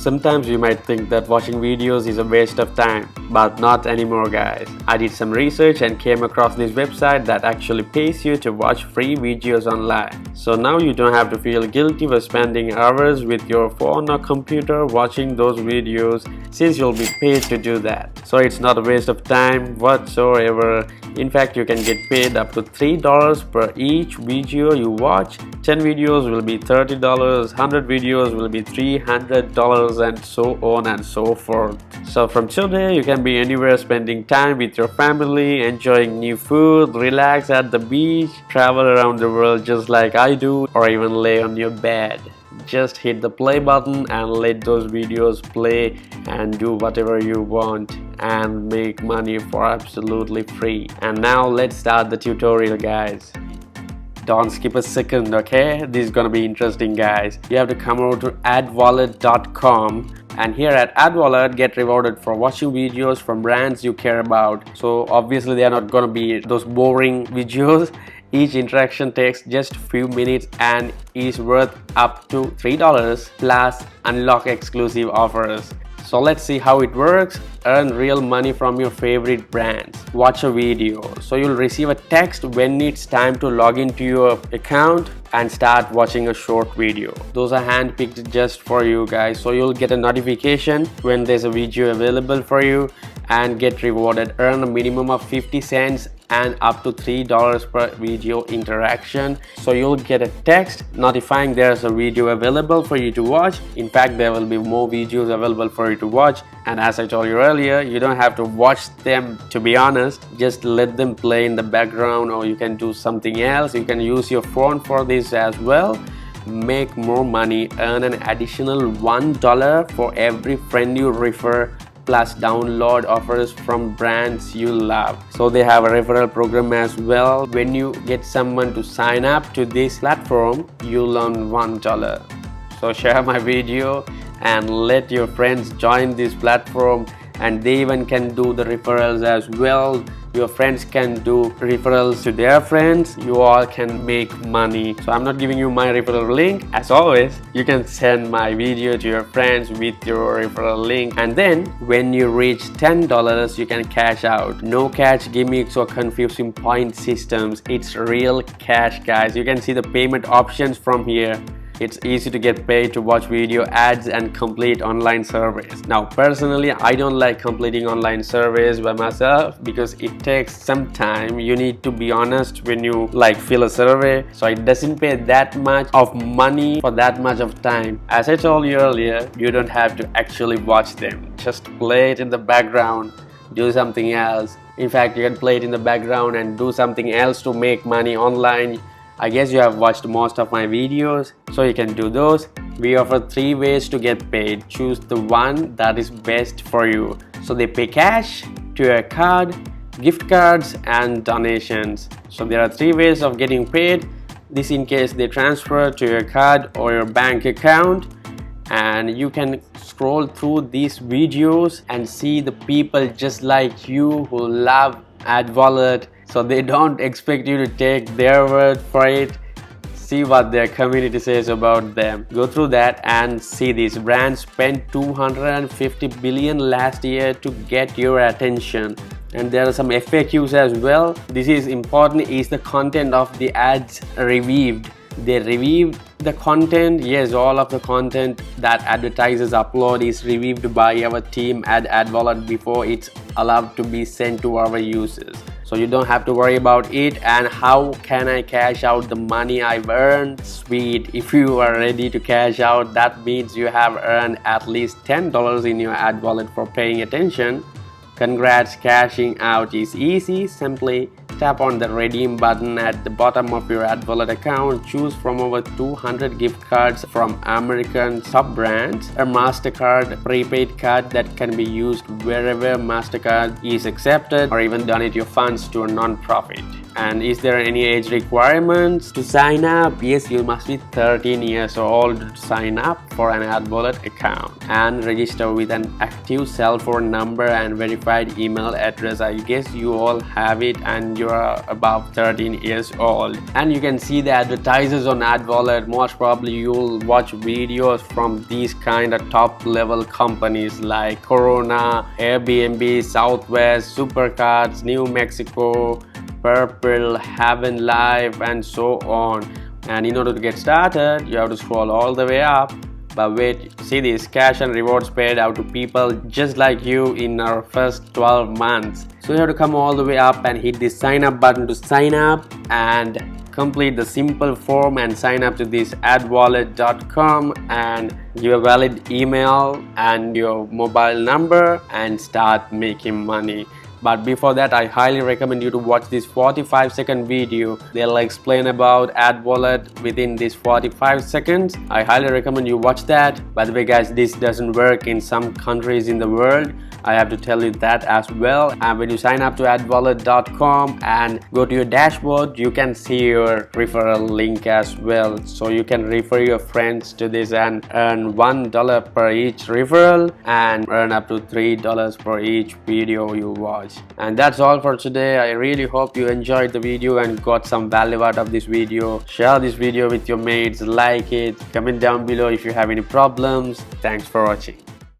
Sometimes you might think that watching videos is a waste of time, but not anymore guys. I did some research and came across this website that actually pays you to watch free videos online. So now you don't have to feel guilty for spending hours with your phone or computer watching those videos, since you'll be paid to do that. So it's not a waste of time whatsoever. In fact, you can get paid up to $3 per each video you watch. 10 videos will be $30, 100 videos will be $300, and so on and so forth. So from today, you can be anywhere spending time with your family, enjoying new food, relax at the beach, travel around the world just like I do, or even lay on your bed. Just hit the play button and let those videos play and do whatever you want and make money for absolutely free. And now let's start the tutorial guys. Don't skip a second, okay? This is gonna be interesting guys. You have to come over to adwallet.com, and here at AdWallet, get rewarded for watching videos from brands you care about. So obviously they are not gonna be those boring videos. Each interaction takes just a few minutes and is worth up to $3 plus unlock exclusive offers. So let's see how it works. Earn real money from your favorite brands. Watch a video. So you'll receive a text when it's time to log into your account and start watching a short video. Those are handpicked just for you guys. So you'll get a notification when there's a video available for you and get rewarded. Earn a minimum of 50 cents and up to $3 per video interaction. So you'll get a text notifying there's a video available for you to watch. In fact, there will be more videos available for you to watch, and as I told you earlier, you don't have to watch them, to be honest. Just let them play in the background, or you can do something else. You can use your phone for this as well. Make more money. Earn an additional $1 for every friend you refer, plus download offers from brands you love. So they have a referral program as well. When you get someone to sign up to this platform, you'll earn $1. So share my video and let your friends join this platform, and they even can do the referrals as well. Your friends can do referrals to their friends. You all can make money. So I'm not giving you my referral link. As always, you can send my video to your friends with your referral link, and then when you reach $10, you can cash out. No cash gimmicks or confusing point systems. It's real cash guys. You can see the payment options from here. It's easy to get paid to watch video ads and complete online surveys. Now personally, I don't like completing online surveys by myself because it takes some time. You need to be honest when you fill a survey, so it doesn't pay that much of money for that much of time. As I told you earlier, you don't have to actually watch them. Just play it in the background, do something else. In fact, you can play it in the background and do something else to make money online. I guess you have watched most of my videos, so you can do those. We offer 3 ways to get paid. Choose the one that is best for you. So they pay cash, to your card, gift cards, and donations. So there are 3 ways of getting paid. This in case they transfer to your card or your bank account. And you can scroll through these videos and see the people just like you who love AdWallet. So they don't expect you to take their word for it. See what their community says about them. Go through that and see these brands spent $250 billion last year to get your attention. And there are some FAQs as well. This is important. Is the content of the ads reviewed? They reviewed the content. Yes, all of the content that advertisers upload is reviewed by our team at AdWallet before it's allowed to be sent to our users. So you don't have to worry about it. And how can I cash out the money I've earned? Sweet. If you are ready to cash out, that means you have earned at least $10 in your AdWallet for paying attention. Congrats, cashing out is easy. Simply tap on the redeem button at the bottom of your AdWallet account. Choose from over 200 gift cards from American top brands. A MasterCard prepaid card that can be used wherever MasterCard is accepted, or even donate your funds to a non-profit. And is there any age requirements to sign up? Yes, you must be 13 years old to sign up for an ad wallet account and register with an active cell phone number and verified email address. I guess you all have it and you are above 13 years old. And you can see the advertisers on ad wallet. Most probably you'll watch videos from these kind of top level companies like Corona, Airbnb, Southwest, Supercards, New Mexico, Purple, Heaven Life, and so on. And in order to get started, you have to scroll all the way up. But wait, see this cash and rewards paid out to people just like you in our first 12 months. So you have to come all the way up and hit the sign up button to sign up and complete the simple form and sign up to this adwallet.com and give a valid email and your mobile number and start making money. But before that, I highly recommend you to watch this 45-second video. They'll explain about ad wallet within this 45 seconds. I highly recommend you watch that. By the way guys, this doesn't work in some countries in the world. I have to tell you that as well. And when you sign up to adwallet.com and go to your dashboard, you can see your referral link as well. So you can refer your friends to this and earn $1 per each referral and earn up to $3 per each video you watch. And that's all for today. I really hope you enjoyed the video and got some value out of this video. Share this video with your mates, like it, comment down below if you have any problems. Thanks for watching.